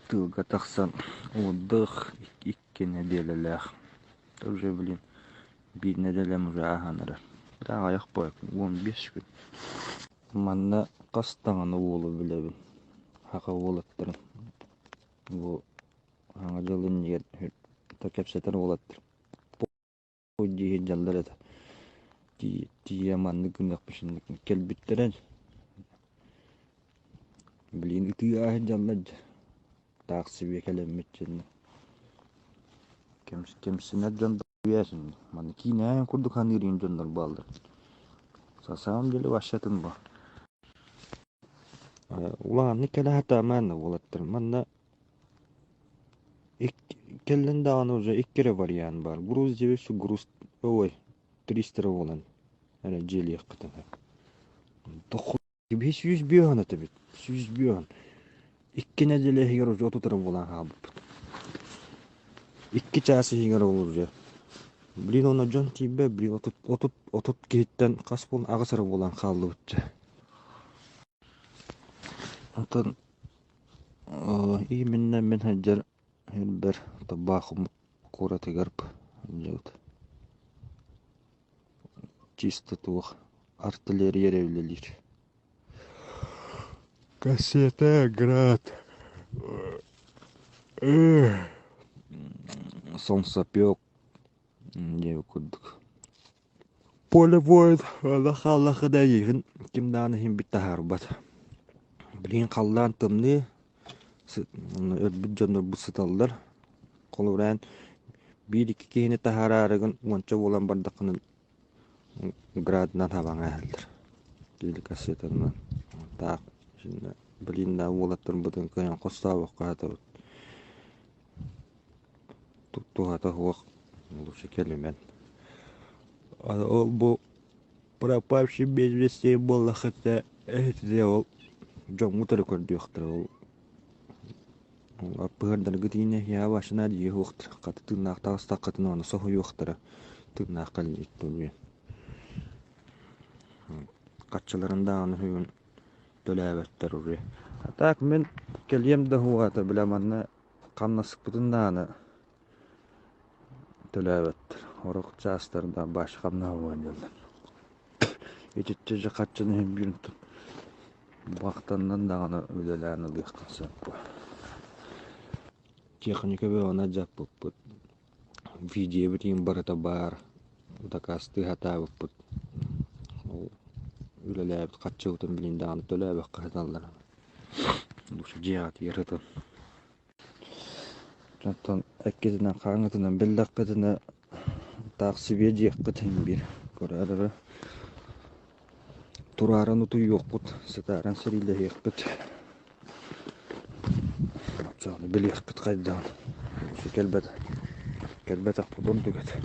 Тылга тахсан отдых икки неделялях. Тоже, блин, бир неделям уже аханара. Да, аяк пояк, 15 gün. Манна кастаңаны уолу билебин. Хака уолаттыр. Бу аңа жылын жер токепсетер уолаттыр. Пойди жалдар это. Тия манны күнөк бишин келбиттерен. Блин, итиа жалдар. Таксыбе келеммитчен. Кемсине жондар уясын. Маны кине курдук ханырын жондар балдар. На самом деле вашатын бу. Улаанны келе хата манна болаттыр. Манна келлен даганы уже иккере вариант бар. Груз жебе şu груз ой 300 lira olan. Hani jeli yakıtı. 9 gibi 100 biyon atı bit. 100 biyon. İkki nedele higer 30 lira olan ha bu. İkki çası higer olur ya. Blin ona jon tibe bir 30 gitten kaspon ağısır olan kaldı butça. Atan iyi minnen men hajar bir tabakım kurata garp. Чисто тух артиллерия ревлелир. Кассета град. Солнцепек. Не кудук. Поле воин Аллаха да егин кимданы хим биттахарбат. Блин қалдан тымны өтбүт жонор бусыталдар. Колуран 1-2 кийини тахарарыгын онча болан бардакынын градынан табаңа әлдір. Кейлі кассетанынан. Так, şimdi білінда олаттырын бұдың көйен қостауық қағаты бұд. Тұқтуғаты хуақ ұлышы келімен. Ол бұл пропавший без вестей болы қытта әйтіде ол жоң ұтыры көрді өқтір. Ол апығырдар күтіне я башына дей өқтір. Қаты тұғнақ тағыстақ қытын оны соғы өқтірі. Тұғнақ қалын еттің Kaççılarında onu hüyün dölevetler oraya. Tak men keliyem de huata bilemanne kannasık bütündağını dölevetler. Oruk çağıslarında başkanına huvanyalar. Ecetçece kaççını hem yürüntün. Baktandan da onu ödelerini lıkılsak bu. Техника be ona japıp bu. Video bir barata bar. Udakastı hata bu. Ülelääbit katsoutun bilindään töläävä kahdallar. Lusi jiat järjestön. Jotta äkkisenä kangatuna bildakatuna taksibe jiakkatin bir korarara. Turaran utu yokkut sataran serille hiakkat. Saani biliakkat kaidaan. Lusi kelbät. Kelbät apudon tyket.